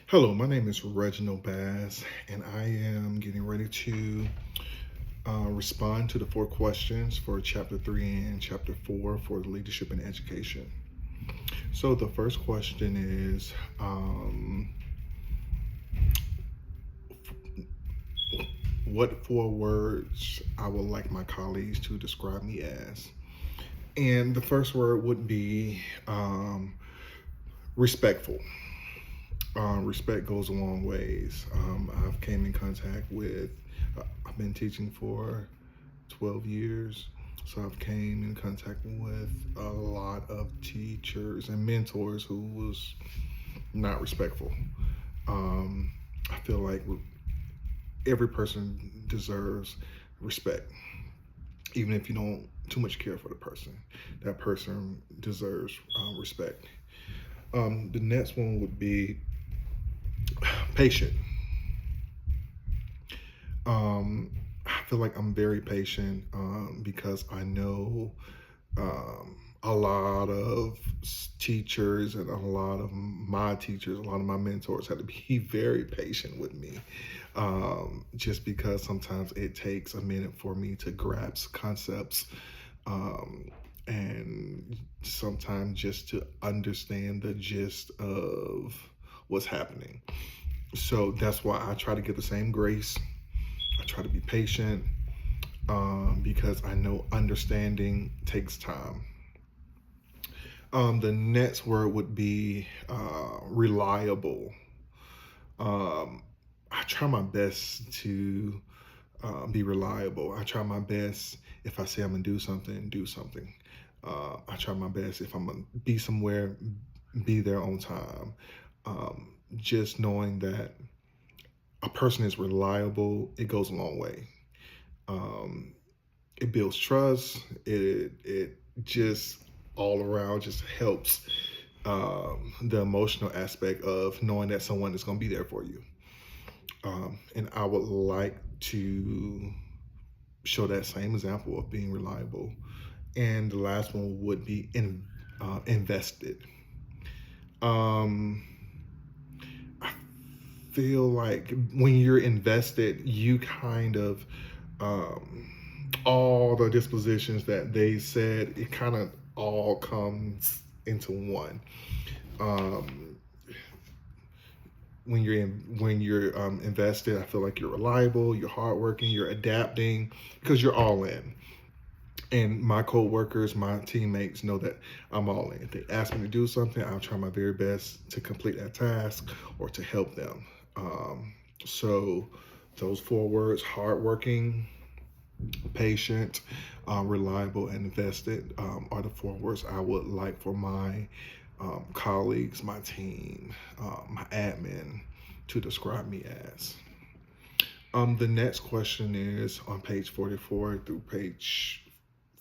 Hello, my name is Reginald Bass, and I am getting ready to respond to the four questions for Chapter 3 and Chapter 4 for leadership and education. So, the first question is what four words I would like my colleagues to describe me as? And the first word would be respectful. Respect goes a long ways. I've came in contact with. I've been teaching for 12 years, so I've came in contact with a lot of teachers and mentors who was not respectful. Um, I feel like every person deserves respect, even if you don't too much care for the person. That person deserves respect. The next one would be patient. Um, I feel like I'm very patient because I know a lot of teachers and a lot of my teachers, a lot of my mentors had to be very patient with me just because sometimes it takes a minute for me to grasp concepts um, and sometimes just to understand the gist of what's happening. So that's why I try to give the same grace. I try to be patient because I know understanding takes time. The next word would be reliable. I try my best to be reliable. I try my best if I say I'm gonna do something, do something. I try my best if I'm gonna be somewhere, be there on time. Just knowing that a person is reliable, it goes a long way. Um, it builds trust. It just all around just helps the emotional aspect of knowing that someone is going to be there for you. And I would like to show that same example of being reliable. And the last one would be invested. Um, I feel like when you're invested, you kind of um, all the dispositions that they said, it kind of all comes into one. Um, when you're invested, I feel like you're reliable, you're hardworking, you're adapting because you're all in. And my co-workers, my teammates know that I'm all in. If they ask me to do something, I'll try my very best to complete that task or to help them. So those four words: hardworking, patient, reliable, and invested are the four words I would like for my colleagues, my team, my admin to describe me as. The next question is on page 44 through page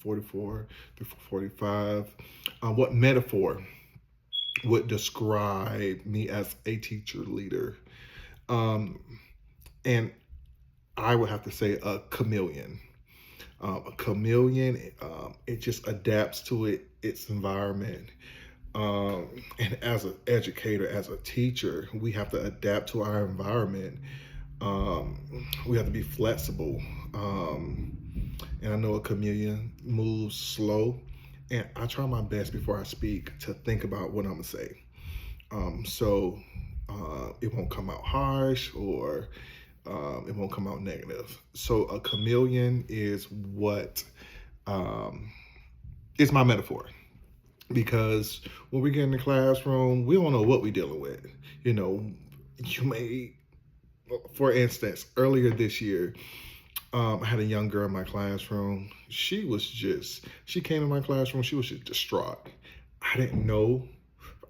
44 through 45. What metaphor would describe me as a teacher leader? Um, and I would have to say a chameleon. A chameleon, it just adapts to its environment. And as an educator, as a teacher, we have to adapt to our environment. We have to be flexible. And I know a chameleon moves slow, and I try my best before I speak to think about what I'm gonna say. So it won't come out harsh or it won't come out negative. So a chameleon is what um, is my metaphor because when we get in the classroom, we don't know what we're dealing with. You know, you may, for instance, earlier this year, I had a young girl in my classroom. She came in my classroom, she was just distraught. I didn't know.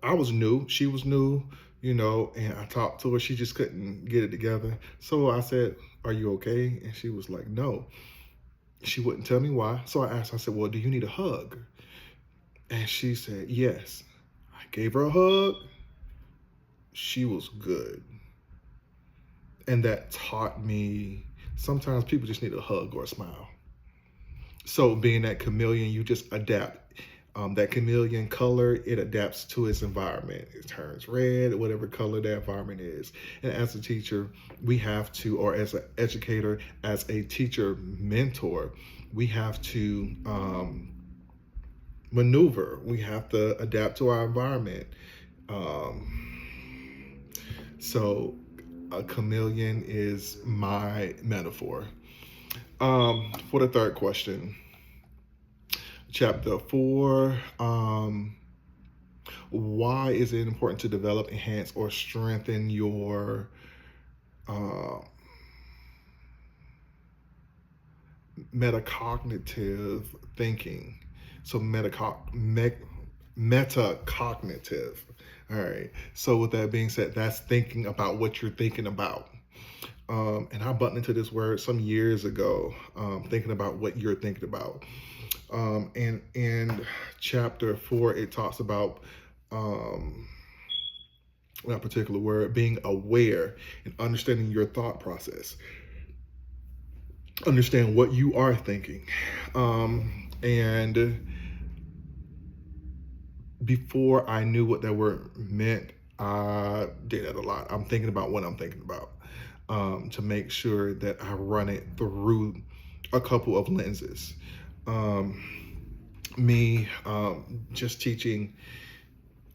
I was new, she was new, and I talked to her. She just couldn't get it together. So I said, "Are you okay?" And she was like, "No." She wouldn't tell me why. So I asked, I said, "Well, do you need a hug?" And she said, "Yes." I gave her a hug. She was good. And that taught me sometimes people just need a hug or a smile. So being that chameleon, you just adapt. That chameleon color, it adapts to its environment. It turns red, whatever color that environment is. And as a teacher, we have to, or as an educator, as a teacher mentor, we have to maneuver. We have to adapt to our environment. So a chameleon is my metaphor. For the third question, chapter 4, why is it important to develop, enhance, or strengthen your uh, metacognitive thinking? So metacognitive. All right. So with that being said, that's thinking about what you're thinking about. And I buttoned into this word some years ago, thinking about what you're thinking about. And in chapter 4, it talks about that particular word, being aware and understanding your thought process. Understand what you are thinking. And before I knew what that word meant, I did that a lot. I'm thinking about what I'm thinking about, to make sure that I run it through a couple of lenses. Just teaching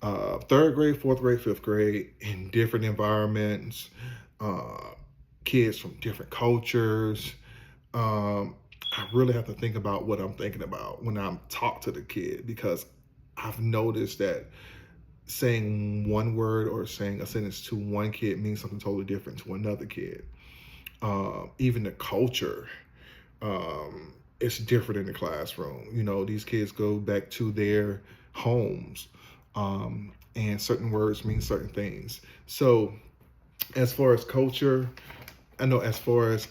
third grade, fourth grade, fifth grade in different environments, kids from different cultures. I really have to think about what I'm thinking about when I'm talk to the kid, because I've noticed that saying one word or saying a sentence to one kid means something totally different to another kid. Even the culture, it's different in the classroom. You know, these kids go back to their homes, and certain words mean certain things. So, as far as culture, I know as far as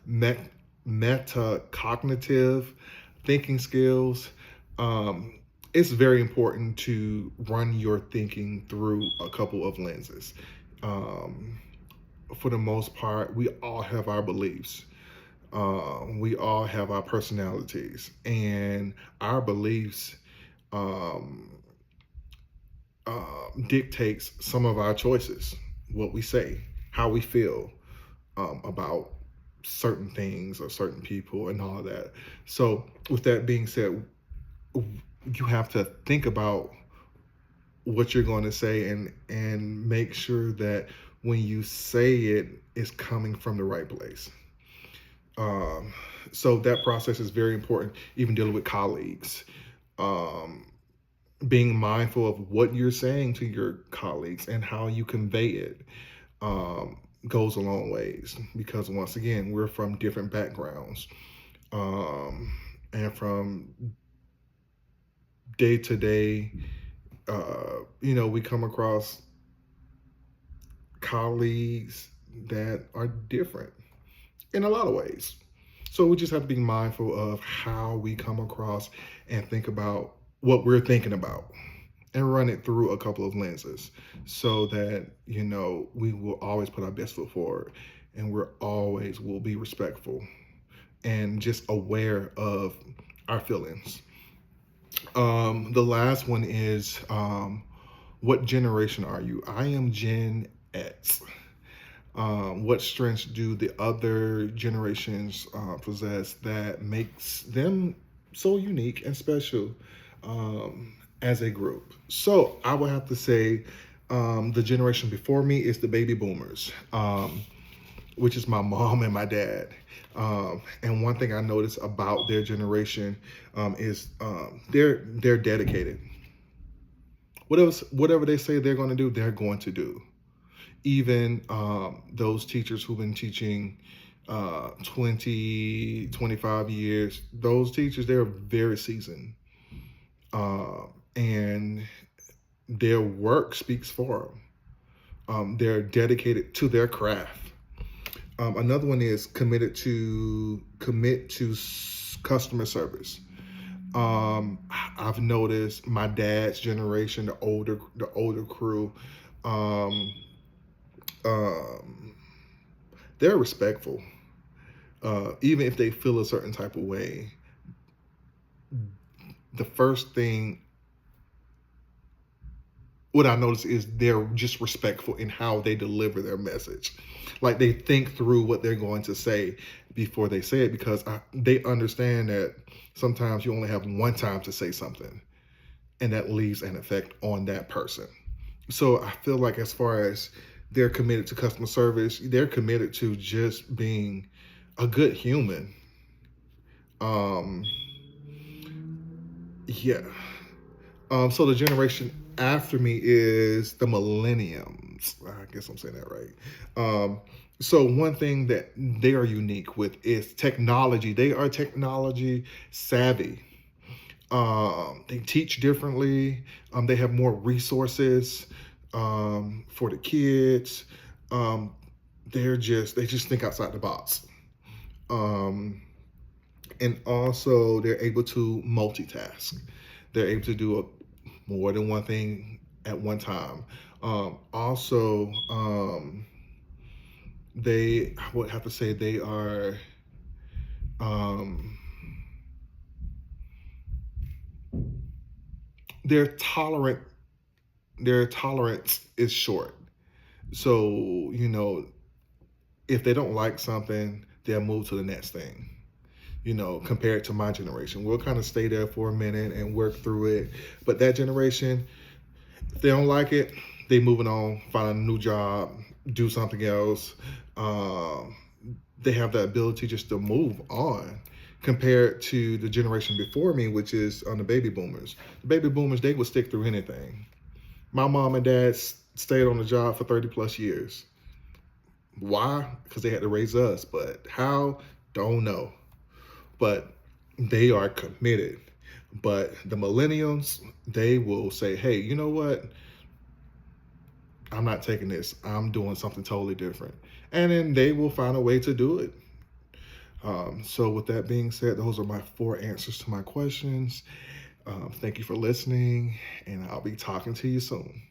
metacognitive thinking skills, it's very important to run your thinking through a couple of lenses. For the most part, we all have our beliefs. We all have our personalities, and our beliefs dictates some of our choices, what we say, how we feel about certain things or certain people and all of that. So with that being said, you have to think about what you're going to say and make sure that when you say it, it's coming from the right place. So that process is very important, even dealing with colleagues. Being mindful of what you're saying to your colleagues and how you convey it goes a long ways, because once again, we're from different backgrounds, and from day to day, we come across colleagues that are different in a lot of ways. So we just have to be mindful of how we come across and think about what we're thinking about and run it through a couple of lenses, so that, we will always put our best foot forward, and we're always will be respectful and just aware of our feelings. The last one is, what generation are you? I am Gen X. What strengths do the other generations possess that makes them so unique and special as a group? So I would have to say the generation before me is the baby boomers, which is my mom and my dad. And one thing I noticed about their generation is they're dedicated. Whatever they say they're going to do, they're going to do. Even those teachers who've been teaching 20, 25 years, those teachers, they're very seasoned. And their work speaks for them. They're dedicated to their craft. Another one is commit to customer service. I've noticed my dad's generation, the older crew, they're respectful. Even if they feel a certain type of way, the first thing what I notice is they're just respectful in how they deliver their message. Like they think through what they're going to say before they say it because they understand that sometimes you only have one time to say something and that leaves an effect on that person. So I feel like as far as they're committed to customer service, they're committed to just being a good human. Um, yeah. So the generation after me is the millenniums. I guess I'm saying that right. So one thing that they are unique with is technology. They are technology savvy. They teach differently. They have more resources for the kids. Um, they just think outside the box. Um, and also they're able to multitask. They're able to do more than one thing at one time. Also, they I would have to say they are um, they're tolerant. Their tolerance is short. So if they don't like something, they'll move to the next thing. Compared to my generation, we'll kind of stay there for a minute and work through it. But that generation, if they don't like it, they moving on, find a new job, do something else. Um, they have the ability just to move on compared to the generation before me, which is on the baby boomers. The baby boomers, they would stick through anything. My mom and dad stayed on the job for 30 plus years. Why? Because they had to raise us. But how? Don't know. But they are committed. But the millennials, they will say, hey, you know what? I'm not taking this. I'm doing something totally different. And then they will find a way to do it. So, with that being said, those are my 4 answers to my questions. Thank you for listening, and I'll be talking to you soon.